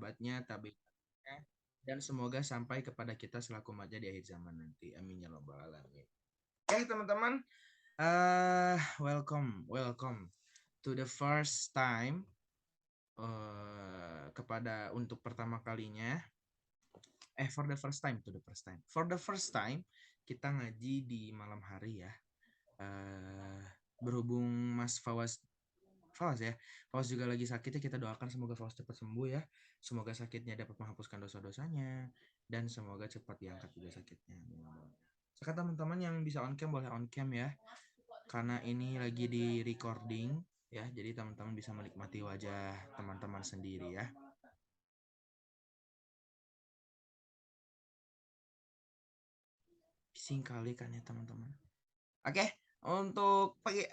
taubatnya, tabiatnya, dan semoga sampai kepada kita selaku umatnya di akhir zaman nanti. Amin ya rabbal alamin. Oke teman-teman, welcome to the first time, kepada untuk pertama kalinya, for the first time kita ngaji di malam hari ya. Berhubung Mas Fawaz ya, Fawaz juga lagi sakit ya, kita doakan semoga Fawaz cepat sembuh ya, semoga sakitnya dapat menghapuskan dosa-dosanya, dan semoga cepat diangkat juga sakitnya. Sekarang teman-teman yang bisa on cam boleh on cam ya, karena ini lagi di recording ya, jadi teman-teman bisa menikmati wajah teman-teman sendiri ya. Bising kali kan ya teman-teman. Oke, untuk pagi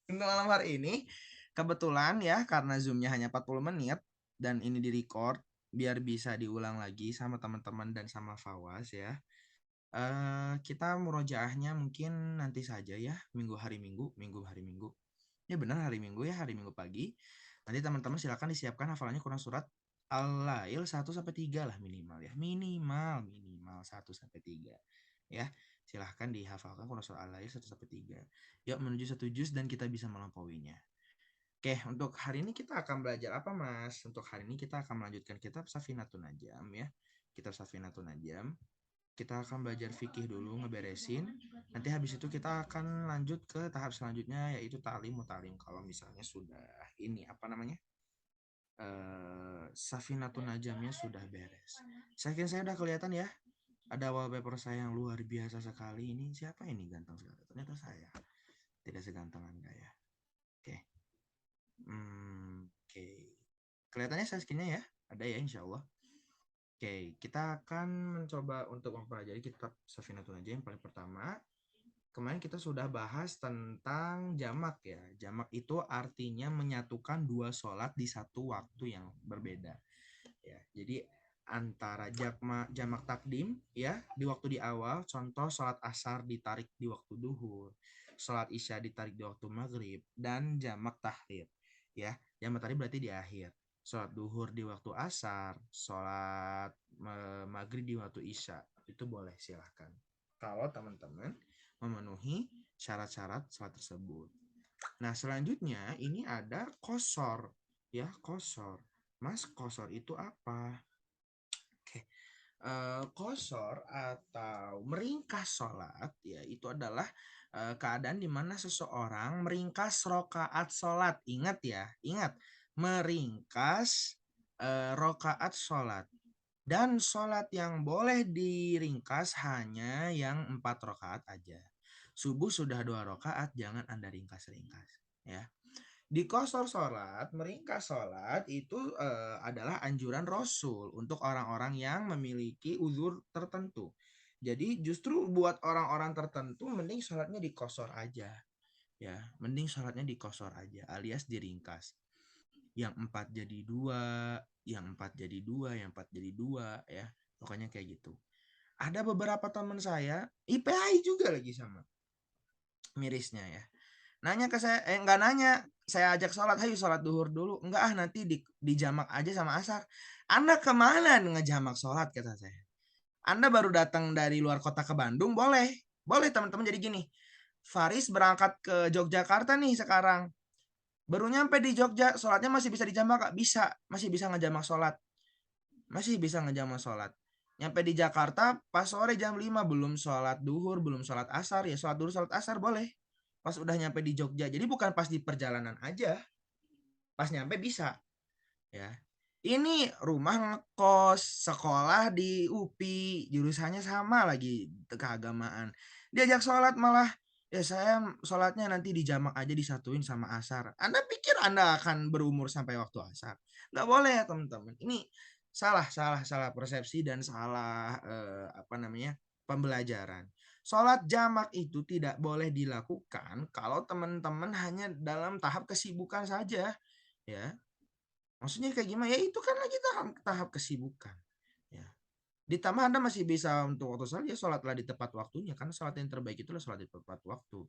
untuk malam hari ini kebetulan ya, karena zoomnya hanya 40 menit dan ini di record biar bisa diulang lagi sama teman-teman dan sama Fawaz ya. Kita murojaahnya mungkin nanti saja ya, minggu hari Minggu. Ya benar, hari Minggu pagi. Nanti teman-teman silakan disiapkan hafalannya Quran surat Al-Lail 1 sampai 3 lah minimal ya. Minimal 1 sampai 3 ya. Silahkan dihafalkan Quran surat Al-Lail 1 sampai 3. Yuk menuju 1 juz dan kita bisa melampauinya. Oke, untuk hari ini kita akan belajar apa, Mas? Untuk hari ini kita akan melanjutkan kitab Safinatun Najam ya. Kitab Safinatun Najam. Kita akan belajar fikih dulu, ngeberesin. Nanti habis itu kita akan lanjut ke tahap selanjutnya, yaitu ta'lim mutalim. Kalau misalnya sudah ini apa namanya? Safinatun Najamnya sudah beres. Saya udah kelihatan ya. Ada wallpaper saya yang luar biasa sekali. Ini siapa ini ganteng sekali? Ternyata saya. Tidak seganteng Anda ya. Oke. Oke. Kelihatannya saya skinnya ya. Ada ya insya Allah. Oke, kita akan mencoba untuk mempelajari kitab Safinatun Najam yang paling pertama. Kemarin kita sudah bahas tentang jamak ya. Jamak itu artinya menyatukan dua sholat di satu waktu yang berbeda. Ya, jadi antara jamak takdim ya di waktu di awal, contoh sholat asar ditarik di waktu duhur, sholat isya ditarik di waktu maghrib, dan jamak takhir ya. Jamak tadi berarti di akhir. Sholat duhur di waktu asar, sholat maghrib di waktu isya, itu boleh silahkan. Kalau teman-teman memenuhi syarat-syarat sholat tersebut. Nah selanjutnya ini ada qasar ya, qasar. Mas, qasar itu apa? Oke. Qasar atau meringkas sholat ya itu adalah keadaan di mana seseorang meringkas rokaat sholat. Ingat ya, meringkas rokaat sholat. Dan sholat yang boleh diringkas hanya yang 4 rokaat aja. Subuh sudah 2 rokaat, jangan Anda ringkas-ringkas ya. Di qasar sholat, meringkas sholat itu adalah anjuran Rasul untuk orang-orang yang memiliki uzur tertentu. Jadi justru buat orang-orang tertentu mending sholatnya di qasar aja. Ya, mending sholatnya di qasar aja alias diringkas. Yang 4 jadi 2, yang 4 jadi 2, yang 4 jadi 2 ya. Pokoknya kayak gitu. Ada beberapa teman saya, IPAI juga lagi sama. Mirisnya ya. Nanya ke saya, enggak nanya, saya ajak sholat, ayo sholat duhur dulu. Enggak nanti di jamak aja sama asar. Anda kemana ngejamak sholat, kata saya. Anda baru datang dari luar kota ke Bandung, boleh. Boleh teman-teman, jadi gini. Faris berangkat ke Yogyakarta nih sekarang. Baru nyampe di Jogja, sholatnya masih bisa dijamak, bisa. Masih bisa ngejamak sholat. Masih bisa ngejamak sholat. Nyampe di Jakarta pas sore jam 5 belum sholat duhur, belum sholat asar, ya sholat duhur sholat asar boleh. Pas udah nyampe di Jogja. Jadi bukan pas di perjalanan aja. Pas nyampe bisa. Ya. Ini rumah ngekos, sekolah di UPI, jurusannya sama lagi keagamaan. Diajak sholat malah, ya saya sholatnya nanti di jamak aja disatuin sama asar. Anda pikir Anda akan berumur sampai waktu asar? Nggak boleh ya teman-teman. Ini salah persepsi dan salah pembelajaran. Sholat jamak itu tidak boleh dilakukan kalau teman-teman hanya dalam tahap kesibukan saja, ya. Maksudnya kayak gimana? Ya itu kan lagi tahap kesibukan, ya. Ditambah Anda masih bisa untuk waktu sholat, ya sholatlah di tepat waktunya, karena sholat yang terbaik itulah sholat di tepat waktu.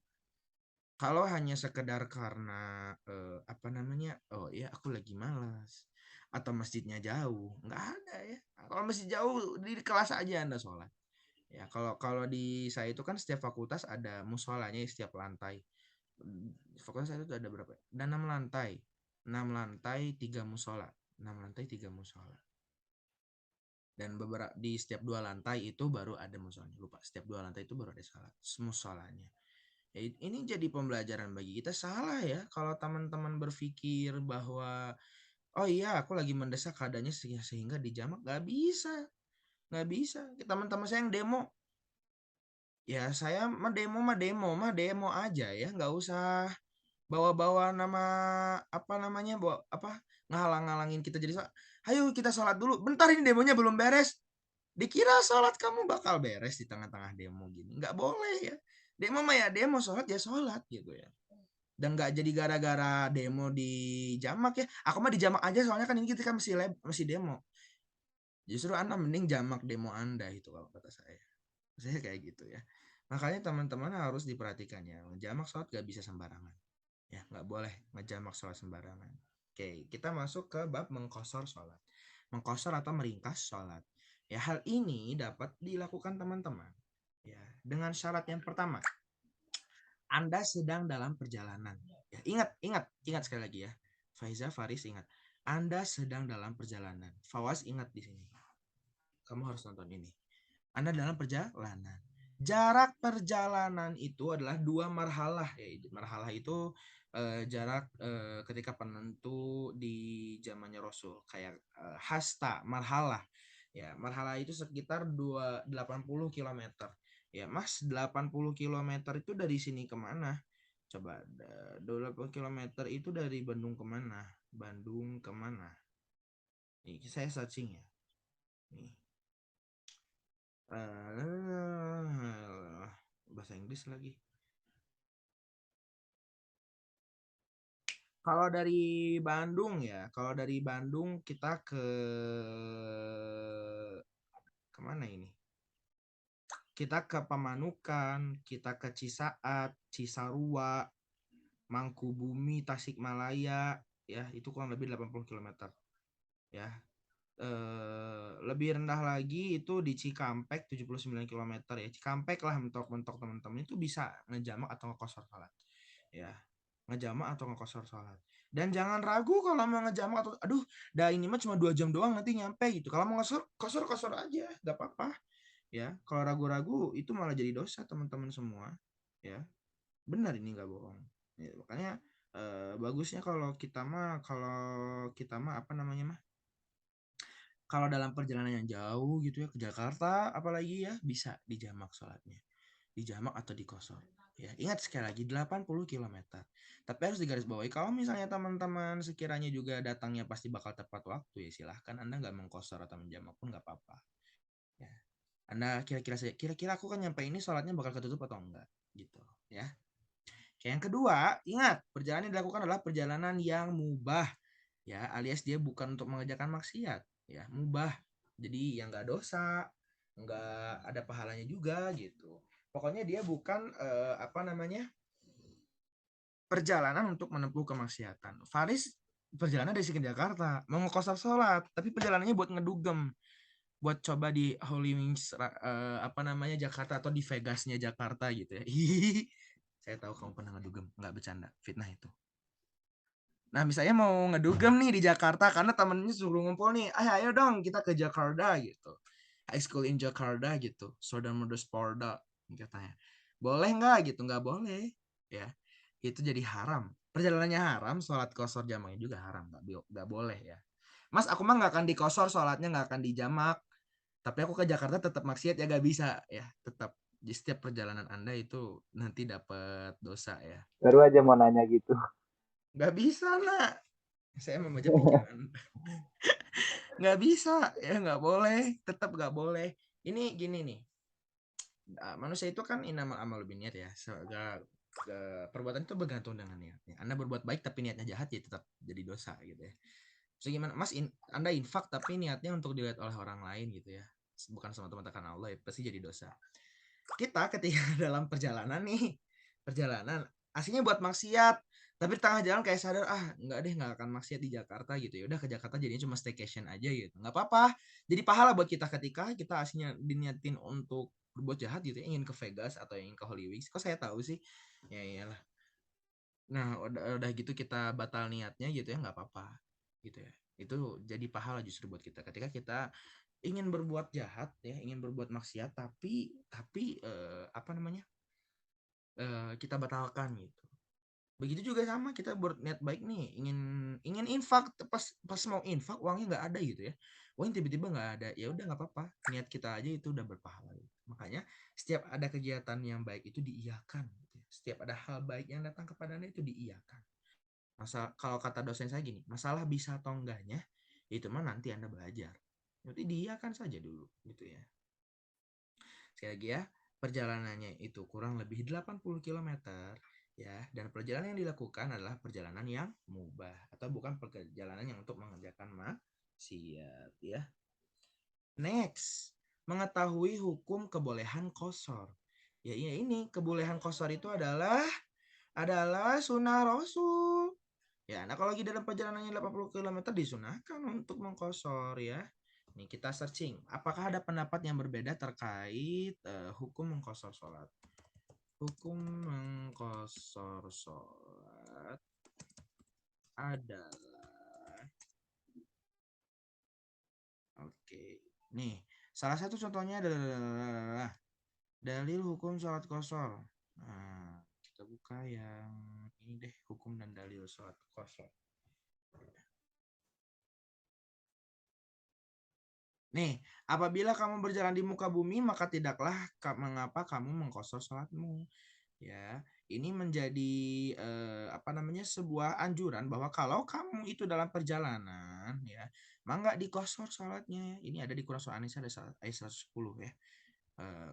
Kalau hanya sekedar karena oh ya aku lagi malas, atau masjidnya jauh, nggak ada ya. Kalau masjid jauh di kelas aja Anda sholat. Ya, kalau kalau di saya itu kan setiap fakultas ada musolanya setiap lantai. Fakultas saya itu ada berapa? Ada 6 lantai. 6 lantai 3 musola. 6 lantai 3 musola. Dan beberapa di setiap 2 lantai itu baru ada musolanya. Lupa, setiap 2 lantai itu baru ada salat musolanya. Ya, ini jadi pembelajaran bagi kita. Salah ya kalau teman-teman berpikir bahwa oh iya aku lagi mendesak keadaannya sehingga dijamak. Gak bisa. Nggak bisa. Teman-teman saya yang demo, ya saya mah demo aja ya, nggak usah bawa-bawa nama apa namanya, bawa apa, ngalang-ngalangin kita jadi ayo kita sholat dulu. Bentar ini demonya belum beres. Dikira sholat kamu bakal beres di tengah-tengah demo gini. Nggak boleh ya. Demo mah ya demo, sholat ya sholat gitu ya. Dan nggak jadi gara-gara demo di jamak ya. Aku mah di jamak aja soalnya kan ini kita kan masih demo. Justru Anda mending jamak demo Anda itu kalau kata saya. Saya kayak gitu ya. Makanya teman-teman harus diperhatikan ya. Ngejamak sholat gak bisa sembarangan. Ya, nggak boleh ngejamak sholat sembarangan. Oke, kita masuk ke bab mengkosor sholat. Mengkosor atau meringkas sholat. Ya, hal ini dapat dilakukan teman-teman. Ya, dengan syarat yang pertama, Anda sedang dalam perjalanan. Ya, ingat sekali lagi ya. Faiza, Faris ingat. Anda sedang dalam perjalanan. Fawaz ingat di sini. Kamu harus nonton ini. Anda dalam perjalanan. Jarak perjalanan itu adalah 2 marhalah. Ya, marhalah itu jarak ketika penentu di zamannya Rasul. Kayak hasta, marhalah. Ya, marhalah itu sekitar 80 km. Ya, Mas, 80 km itu dari sini kemana? Coba 80 km itu dari Bandung kemana? Bandung kemana? Nih, saya searching ya. Nih. Bahasa Inggris lagi. Kalau dari Bandung ya, kalau dari Bandung kita ke kemana ini? Kita ke Pamanukan, kita ke Cisaat, Cisarua, Mangkubumi, Tasikmalaya, ya itu kurang lebih 80 km. Ya, lebih rendah lagi itu di Cikampek 79 km ya. Cikampek lah mentok-mentok teman-teman itu bisa ngejamak atau ngekosor salat. Ya, ngejamak atau ngekosor sholat. Dan jangan ragu kalau mau ngejamak atau aduh, dah ini mah cuma 2 jam doang nanti nyampe gitu. Kalau mau kosor aja, gak apa-apa. Ya, kalau ragu-ragu itu malah jadi dosa teman-teman semua. Ya, benar ini nggak bohong. Ya, makanya bagusnya kalau kita mah apa namanya mah kalau dalam perjalanan yang jauh gitu ya ke Jakarta apalagi ya bisa dijamak sholatnya, dijamak atau dikosor. Ya, ingat sekali lagi 80 km. Tapi harus digarisbawahi kalau misalnya teman-teman sekiranya juga datangnya pasti bakal tepat waktu ya silahkan Anda nggak mengkosor atau menjamak pun nggak apa-apa. Ya. Anda kira-kira aku kan nyampe ini sholatnya bakal ketutup atau enggak gitu ya. Oke, yang kedua, ingat perjalanan yang dilakukan adalah perjalanan yang mubah ya alias dia bukan untuk mengerjakan maksiat ya mubah jadi yang nggak dosa nggak ada pahalanya juga gitu pokoknya dia bukan apa namanya perjalanan untuk menempuh kemaksiatan. Faris perjalanan dari sini ke Jakarta mau ngekosor sholat tapi perjalanannya buat ngedugem buat coba di Holy Wings apa namanya Jakarta atau di Vegasnya Jakarta gitu ya. Saya tahu kamu pernah ngedugem nggak bercanda fitnah itu. Nah, misalnya mau ngedugem nih di Jakarta karena temennya suruh ngumpul nih. Ayo dong kita ke Jakarta gitu. High school in Jakarta gitu. Southern Motorsporta katanya. Boleh nggak gitu? Nggak boleh. Ya, itu jadi haram. Perjalanannya haram, sholat kosor jamaknya juga haram. Nggak boleh ya. Mas, aku mah nggak akan dikosor, sholatnya nggak akan dijamak. Tapi aku ke Jakarta tetap maksiat ya nggak bisa ya. Tetap di setiap perjalanan Anda itu nanti dapat dosa ya. Baru aja mau nanya gitu. Nggak bisa, nak. Saya membaca pikiran. Nggak bisa ya nggak boleh tetap nggak boleh ini gini nih manusia itu kan inamal amal niat ya perbuatan itu bergantung dengan niatnya Anda berbuat baik tapi niatnya jahat ya tetap jadi dosa gitu ya so gimana Mas Anda infak tapi niatnya untuk dilihat oleh orang lain gitu ya bukan semata-mata karena Allah ya pasti jadi dosa kita ketika dalam perjalanan nih perjalanan aslinya buat maksiat Tapi di tengah jalan kayak sadar, nggak deh, nggak akan maksiat di Jakarta gitu ya. Udah ke Jakarta jadinya cuma staycation aja gitu. Nggak apa-apa. Jadi pahala buat kita ketika kita aslinya diniatin untuk berbuat jahat gitu ya, ingin ke Vegas atau ingin ke Holy Wings. Kok saya tahu sih? Ya iyalah. Nah, udah gitu kita batal niatnya gitu ya, nggak apa-apa gitu ya. Itu jadi pahala justru buat kita ketika kita ingin berbuat jahat ya, ingin berbuat maksiat, tapi apa namanya? Kita batalkan gitu. Begitu juga sama kita berniat baik nih, ingin ingin infak, pas mau infak uangnya nggak ada gitu ya. Uang tiba-tiba nggak ada, ya udah nggak apa-apa. Niat kita aja itu udah berpahala gitu. Makanya setiap ada kegiatan yang baik itu diiyakan gitu ya. Setiap ada hal baik yang datang kepada Anda itu diiyakan. Kalau kata dosen saya gini, masalah bisa atau enggaknya itu mah nanti Anda belajar. Berarti diiyakan saja dulu gitu ya. Sekali lagi ya, perjalanannya itu kurang lebih 80 kilometer ya, dan perjalanan yang dilakukan adalah perjalanan yang mubah atau bukan perjalanan yang untuk mengerjakan maksiat ya. Next, mengetahui hukum kebolehan qashar. Ya, ini kebolehan qashar itu adalah sunnah Rasul. Ya, nah kalau lagi dalam perjalanannya 80 kilometer disunahkan untuk mengqashar ya. Nih kita searching, apakah ada pendapat yang berbeda terkait hukum mengqashar sholat? Hukum mengqashar sholat adalah, oke. Nih, salah satu contohnya adalah dalil hukum sholat qashar. Nah, kita buka yang ini deh, hukum dan dalil sholat qashar. Nih, apabila kamu berjalan di muka bumi, maka tidaklah mengapa kamu mengqashar sholatmu. Ya, ini menjadi apa namanya, sebuah anjuran bahwa kalau kamu itu dalam perjalanan ya, maka nggak diqashar sholatnya. Ini ada di Quran surah An-Nisa ayat 110 ya.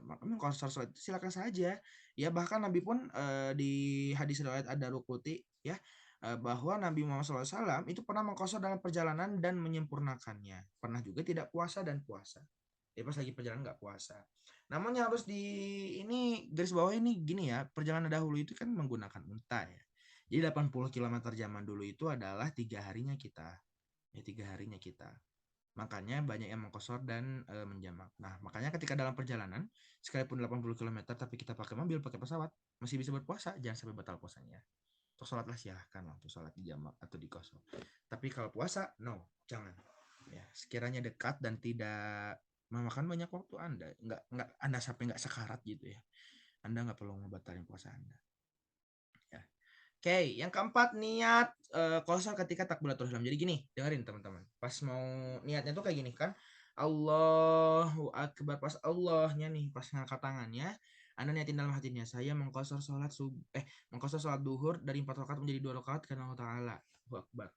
Maka mengqashar sholat itu silakan saja. Ya bahkan Nabi pun di hadis riwayat Ad-Daruqutni ya, bahwa Nabi Muhammad SAW itu pernah mengqashar dalam perjalanan dan menyempurnakannya. Pernah juga tidak puasa dan puasa. Ya pas lagi perjalanan nggak puasa. Namun yang harus di ini garis bawah ini gini ya, perjalanan dahulu itu kan menggunakan unta ya. Jadi 80 kilometer zaman dulu itu adalah 3 harinya kita. Ya 3 harinya kita. Makanya banyak yang mengkosor dan menjamak. Nah, makanya ketika dalam perjalanan, sekalipun 80 kilometer tapi kita pakai mobil, pakai pesawat, masih bisa berpuasa, jangan sampai batal puasanya. Untuk sholatlah silahkan lah, untuk sholat di jamak atau di kosor. Tapi kalau puasa, no, jangan. Ya, sekiranya dekat dan tidak memakan banyak waktu Anda, nggak Anda sampai nggak sekarat gitu ya. Anda nggak perlu ngebatalin puasa Anda. Ya. Oke, yang keempat niat qashar ketika takbiratul ihram. Jadi gini, dengerin teman-teman. Pas mau niatnya tuh kayak gini kan. Allahu Akbar, pas Allahnya nih, pas ngangkat tangannya, Anda niatin dalam hatinya, saya mengqashar mengqashar sholat duhur dari 4 rakaat menjadi 2 rakaat karena Allah Ta'ala. Allahu Akbar.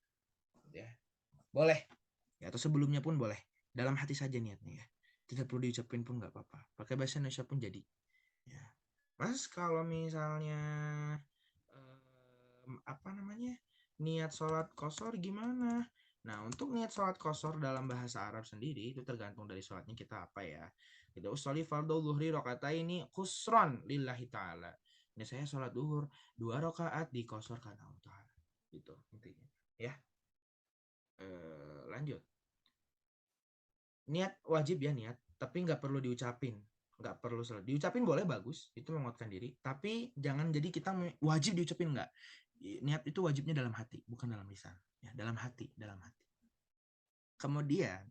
Ya. Boleh. Ya, atau sebelumnya pun boleh. Dalam hati saja niatnya ya. Tidak perlu diucapin pun nggak apa-apa. Pakai bahasa Indonesia pun jadi. Ya. Mas kalau misalnya apa namanya, niat sholat kosor gimana? Nah, untuk niat sholat kosor dalam bahasa Arab sendiri itu tergantung dari sholatnya kita apa ya. Kita usolli fardhu zuhri ini khusron lillahi ta'ala. Ini saya sholat duhur 2 rakaat di kosor karena Allah Ta'ala. Gitu intinya. Ya, lanjut. Niat wajib ya niat, tapi nggak perlu diucapin. Nggak perlu selalu diucapin, boleh, bagus, itu menguatkan diri, tapi jangan jadi kita wajib diucapin, nggak. Niat itu wajibnya dalam hati, bukan dalam lisan ya, dalam hati. Kemudian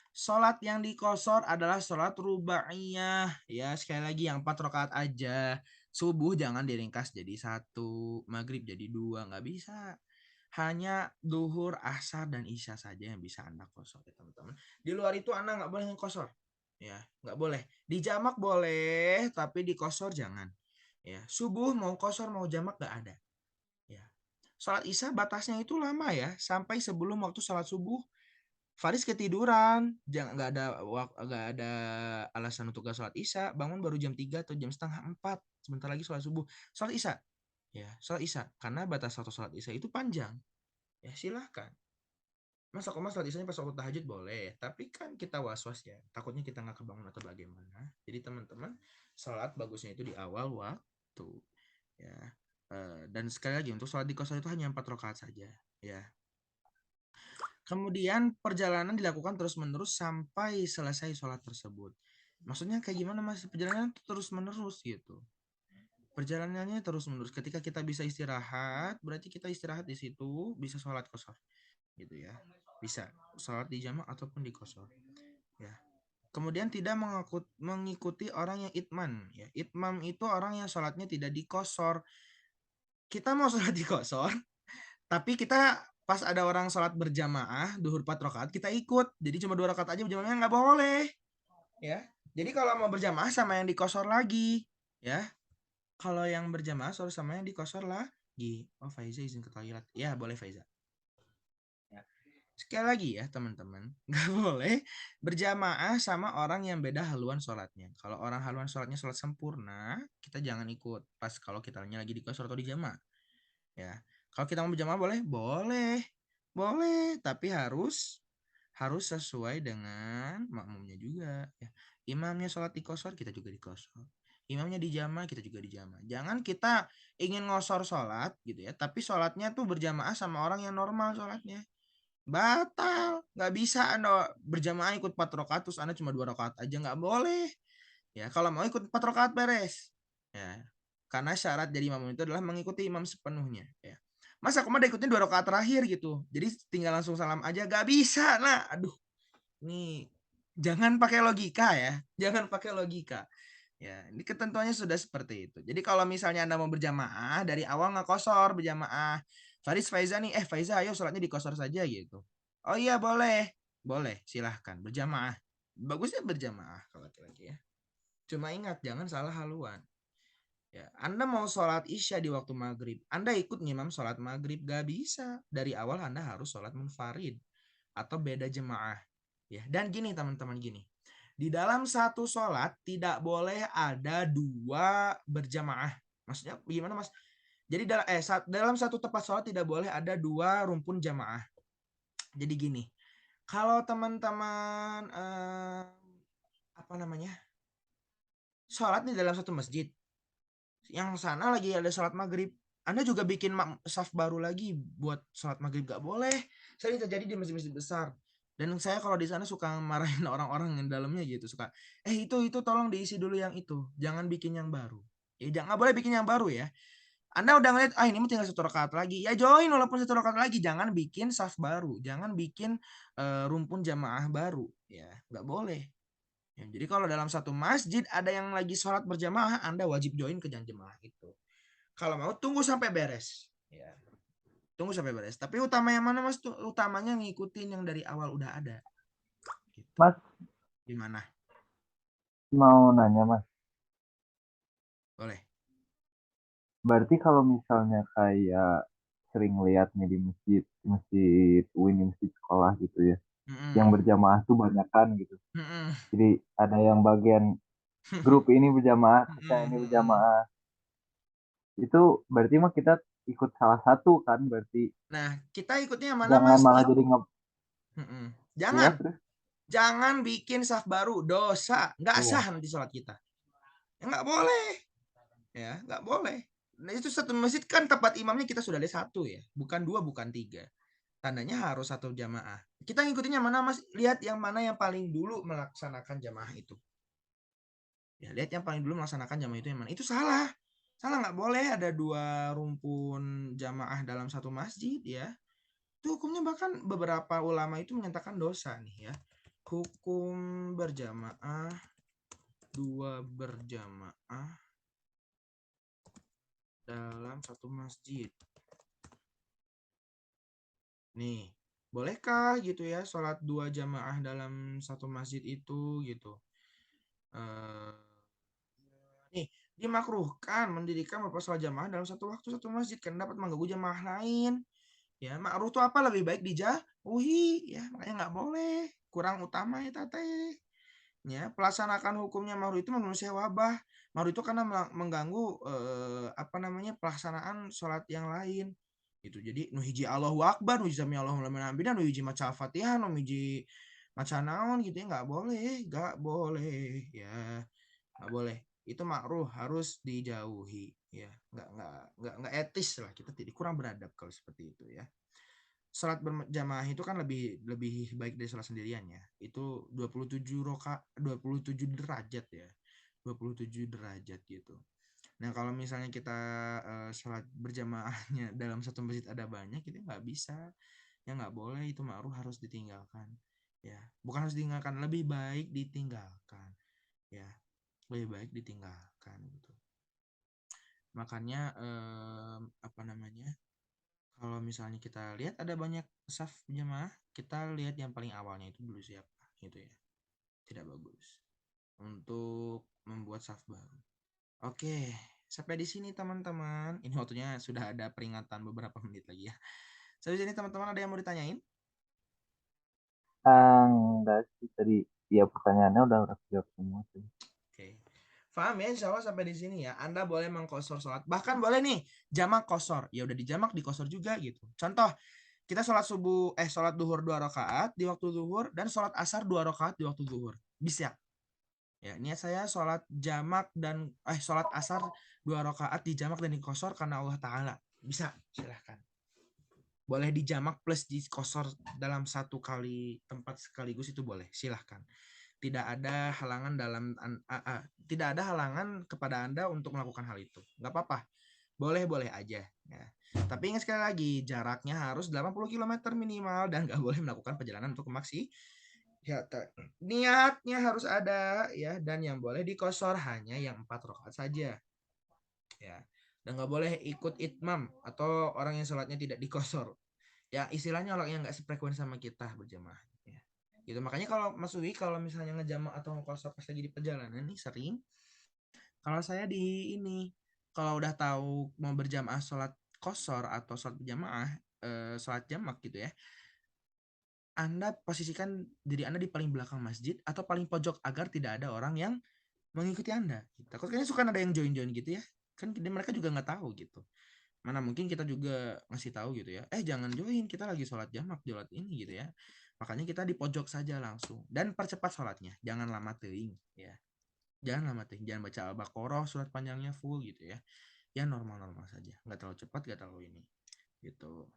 sholat yang dikosor adalah sholat rubaiyah ya, sekali lagi yang 4 rakaat aja. Subuh jangan diringkas jadi 1, maghrib jadi 2, nggak bisa. Hanya duhur, asar, dan isya saja yang bisa Anda kosor ya teman-teman. Di luar itu Anda nggak boleh ngekosor. Ya, nggak boleh. Di jamak boleh, tapi di kosor jangan. Ya, subuh mau kosor mau jamak nggak ada. Ya. Sholat isya batasnya itu lama ya, sampai sebelum waktu sholat subuh. Faris ketiduran, jangan, nggak ada alasan untuk gak sholat isya, bangun baru jam 3 atau jam setengah 4, sebentar lagi sholat subuh. Sholat isya, ya sholat isya, karena batas waktu sholat isya itu panjang. Ya silahkan. Masa kok mas sholat isyanya pas waktu tahajud boleh, tapi kan kita was-was ya, takutnya kita nggak kebangun atau bagaimana. Jadi teman-teman, sholat bagusnya itu di awal waktu. Ya. Dan sekali lagi untuk sholat di kosor itu hanya 4 rakaat saja, ya. Kemudian perjalanan dilakukan terus-menerus sampai selesai sholat tersebut. Maksudnya kayak gimana Mas? Perjalanan terus-menerus gitu. Perjalanannya terus-menerus. Ketika kita bisa istirahat, berarti kita istirahat di situ, bisa sholat kosor, gitu ya. Bisa sholat di jamak ataupun di kosor, ya. Kemudian tidak mengikuti orang yang itman, ya. Itmam itu orang yang sholatnya tidak dikosor. Kita mau sholat di kosor, tapi kita pas ada orang sholat berjamaah duhur 4 rakaat kita ikut, jadi cuma 2 rakaat aja berjamaahnya nggak boleh, ya. Jadi kalau mau berjamaah sama yang dikosor lagi, ya. Kalau yang berjamaah harus sama yang dikosor lagi. Oh, Faiza izin ke toilet. Ya, boleh Faiza. Ya. Sekali lagi ya teman-teman, nggak boleh berjamaah sama orang yang beda haluan sholatnya. Kalau orang haluan sholatnya sholat sempurna, kita jangan ikut pas kalau kita lagi dikosor atau di jamaah. Ya, kalau kita mau berjamaah boleh, boleh, boleh, tapi harus sesuai dengan makmumnya juga. Ya. Imamnya sholat di kosor, kita juga di kosor. Imamnya di jamaah, kita juga di jamaah. Jangan kita ingin ngosor sholat gitu ya, tapi sholatnya tuh berjamaah sama orang yang normal sholatnya. Batal, nggak bisa Anda berjamaah ikut 4 rakaat terus Anda cuma 2 rakaat aja, nggak boleh. Ya, kalau mau ikut 4 rakaat beres. Ya. Karena syarat jadi imam itu adalah mengikuti imam sepenuhnya, ya. Masa aku mah ikutin 2 rakaat terakhir gitu. Jadi tinggal langsung salam aja, gak bisa. Nah, aduh. Nih, jangan pakai logika ya. Jangan pakai logika. Ya, ini ketentuannya sudah seperti itu. Jadi kalau misalnya Anda mau berjamaah dari awal nggak kosor berjamaah. Faris Faiza nih, Faiza ayo sholatnya dikosor saja gitu. Oh iya boleh. Boleh, silahkan berjamaah. Bagusnya berjamaah kalau laki-laki ya. Cuma ingat jangan salah haluan. Ya, Anda mau sholat isya di waktu maghrib, Anda ikut ngimam sholat maghrib, gak bisa. Dari awal Anda harus sholat munfarid atau beda jemaah. Ya, dan gini teman-teman gini, di dalam satu sholat tidak boleh ada 2 berjamaah. Maksudnya gimana Mas? Jadi dalam satu tempat sholat tidak boleh ada 2 rumpun jamaah. Jadi gini, kalau teman-teman apa namanya sholat di dalam satu masjid, yang sana lagi ada sholat maghrib, Anda juga bikin saf baru lagi buat sholat maghrib, gak boleh. Sering terjadi di masjid-masjid besar. Dan saya kalau di sana suka marahin orang-orang yang dalamnya gitu, suka, itu tolong diisi dulu yang itu, jangan bikin yang baru. Ya jangan boleh bikin yang baru ya. Anda udah ngeliat, ini mah tinggal 1 rakaat lagi, ya join walaupun 1 rakaat lagi, jangan bikin saf baru, jangan bikin rumpun jamaah baru, ya nggak boleh. Ya, jadi kalau dalam satu masjid ada yang lagi sholat berjamaah, Anda wajib join ke jamaah itu. Kalau mau tunggu sampai beres. Ya, tunggu sampai beres. Tapi utama yang mana Mas? Utamanya ngikutin yang dari awal udah ada. Gitu. Mas, gimana? mau nanya Mas, Boleh. berarti kalau misalnya kayak sering lihat nih di masjid, masjid UIN, di masjid sekolah gitu ya, yang Mm-mm. berjamaah tuh banyak kan gitu. Mm-mm. Jadi ada yang bagian grup ini berjamaah, terus yang ini Mm-mm. berjamaah. Itu berarti mah kita ikut salah satu kan, berarti Nah, kita ikutnya yang mana jangan Mas? malah jadi Mm-mm. ya Jangan. terus. Jangan bikin saf baru. Dosa. Nggak Iya. sah nanti sholat kita. Ya, nggak boleh. Ya, nggak boleh. Nah, itu satu masjid kan tempat imamnya kita sudah ada 1 ya. Bukan 2, bukan 3. Tandanya harus 1 jamaah. Kita ngikutin yang mana Mas? Lihat yang mana yang paling dulu melaksanakan jamaah itu. Ya, lihat yang paling dulu melaksanakan jamaah itu yang mana. Itu salah. Salah, nggak boleh ada 2 rumpun jamaah dalam satu masjid ya. Itu hukumnya bahkan beberapa ulama itu menyatakan dosa nih ya. Hukum berjamaah, 2 berjamaah dalam satu masjid. Nih, bolehkah gitu ya sholat 2 jamaah dalam satu masjid itu gitu. Eh, nih, dimakruhkan mendirikan beberapa sholat jamaah dalam satu waktu satu masjid karena dapat mengganggu jamaah lain. Ya, makruh itu apa lebih baik dijauhi ya, makanya nggak boleh. Kurang utama ya teh. Ya, pelaksanakan hukumnya makruh itu manusia wabah. Makruh itu karena mengganggu apa namanya pelaksanaan sholat yang lain. Itu jadi nuhiji Allahu Akbar, nuhiji sami Allahu liman hamidah, nuhiji maca Al-Fatihah, nuhiji maca naon gitu ya nggak boleh ya, nggak boleh. itu makruh, harus dijauhi ya. Nggak etis lah, kita tidak kurang beradab kalau seperti itu ya. Salat berjamaah itu kan lebih lebih baik dari salat sendirian ya. Itu 27 derajat ya. 27 derajat gitu. Nah, kalau misalnya kita sholat berjamaahnya dalam satu masjid ada banyak, itu nggak bisa. Ya nggak boleh, itu ma'ruf, harus ditinggalkan. Ya, bukan harus ditinggalkan, lebih baik ditinggalkan. Ya, lebih baik ditinggalkan gitu. Makanya apa namanya? Kalau misalnya kita lihat ada banyak saf jamaah, kita lihat yang paling awalnya itu dulu siapa gitu ya. Tidak bagus untuk membuat saf baru. Oke, sampai di sini teman-teman. Ini waktunya sudah ada peringatan beberapa menit lagi ya. Sampai sini teman-teman, ada yang mau ditanyain? Enggak sih tadi ya pertanyaannya udah jawab semua sih. Oke. Paham ya, insya Allah sampai di sini ya. Anda boleh mengkosor sholat. Bahkan boleh nih, jamak kosor. Ya udah dijamak, dikosor juga gitu. Contoh, kita sholat subuh, sholat duhur 2 rakaat di waktu duhur, dan sholat asar 2 rakaat di waktu duhur. Bisa. Ya, niat saya sholat jamak dan sholat asar 2 rakaat di jamak dan dikosor karena Allah Ta'ala. Bisa, silahkan. Boleh dijamak plus dikosor dalam satu kali tempat sekaligus, itu boleh, silahkan. Tidak ada halangan tidak ada halangan kepada Anda untuk melakukan hal itu. Nggak apa-apa. Boleh-boleh aja. Ya. Tapi ingat sekali lagi, jaraknya harus 80 km minimal dan nggak boleh melakukan perjalanan untuk maksi. Ya, niatnya harus ada ya, dan yang boleh dikosor hanya yang 4 rakaat saja. Ya. Dan nggak boleh ikut itmam atau orang yang sholatnya tidak dikosor. Ya istilahnya orang yang nggak sefrekuensi sama kita berjamaah ya. Gitu, makanya kalau Mas Uwi kalau misalnya ngejamak atau ngekosor pas lagi di perjalanan nih sering, kalau saya di ini, kalau udah tahu mau berjamaah sholat kosor atau sholat berjamaah, sholat jamak gitu ya, Anda posisikan diri Anda di paling belakang masjid atau paling pojok agar tidak ada orang yang mengikuti Anda. Takutnya suka ada yang join-join gitu ya, kan mereka juga nggak tahu gitu. Mana mungkin kita juga ngasih tahu gitu ya, jangan join, kita lagi sholat jamak, sholat ini gitu ya. Makanya kita di pojok saja langsung, dan percepat sholatnya, jangan lama teuing ya. Jangan lama teuing, jangan baca Al-Baqarah surat panjangnya full gitu ya. Ya normal-normal saja, nggak terlalu cepat, nggak terlalu ini gitu.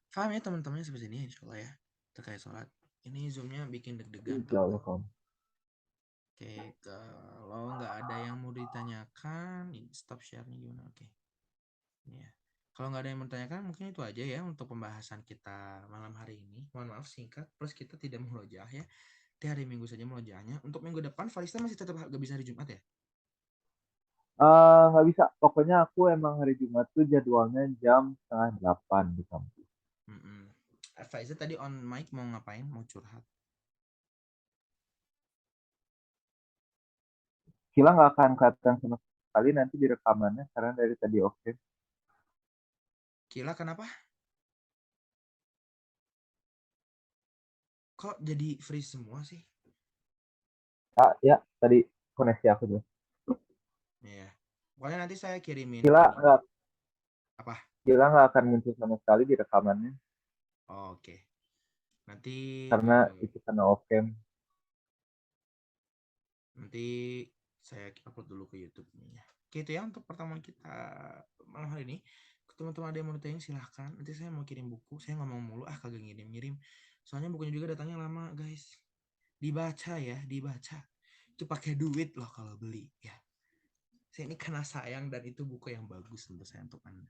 Paham ya teman-temannya sampai sini insya Allah ya, terkait sholat. Ini zoomnya bikin deg-degan Insya tau. Allah kamu. Oke, kalau nggak ada yang mau ditanyakan, stop share-nya gimana? Oke. Ya. Kalau nggak ada yang bertanyakan, mungkin itu aja ya untuk pembahasan kita malam hari ini. Mohon maaf singkat, plus kita tidak melojah ya. Di hari Minggu saja melojahnya. Untuk minggu depan, Farista masih tetap nggak bisa hari Jumat ya? Nggak bisa. Pokoknya aku emang hari Jumat tuh jadwalnya jam 7:30 di kampus. Faiza tadi on mic mau ngapain? Mau curhat? Kila nggak akan kelihatan sama sekali nanti di rekamannya karena dari tadi oke. Kila kenapa? Kok jadi freeze semua sih? Ya tadi koneksi aku juga. Iya. Pokoknya nanti saya kirimin Kila ini. nggak Apa? Kila nggak akan muncul sama sekali di rekamannya Oh, oke. Nanti karena itu karena off cam. nanti saya upload dulu ke YouTube nih ya. Oke, itu ya untuk pertemuan kita malam hari ini. Teman-teman ada yang mau ditanya silahkan. Nanti saya mau kirim buku. Saya ngomong mulu kagak ngirim-ngirim. Soalnya bukunya juga datangnya lama guys. Dibaca ya, dibaca. Itu pakai duit loh kalau beli ya. Saya ini karena sayang, dan itu buku yang bagus untuk saya, untuk Anda.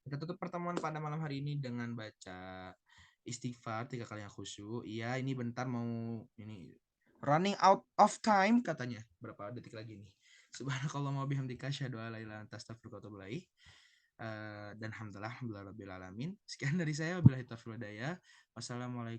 Kita tutup pertemuan pada malam hari ini dengan baca istighfar 3 kali yang khusyuk. Iya, ini bentar mau ini running out of time katanya. Berapa detik lagi nih? Subhanakallah wa bihamdika asyhadu an la ilaha illa anta astaghfiruka wa atubu ilaik. Dan alhamdulillah rabbil alamin. Sekian dari saya, wabillahi taufiq wal hidayah. Wassalamualaikum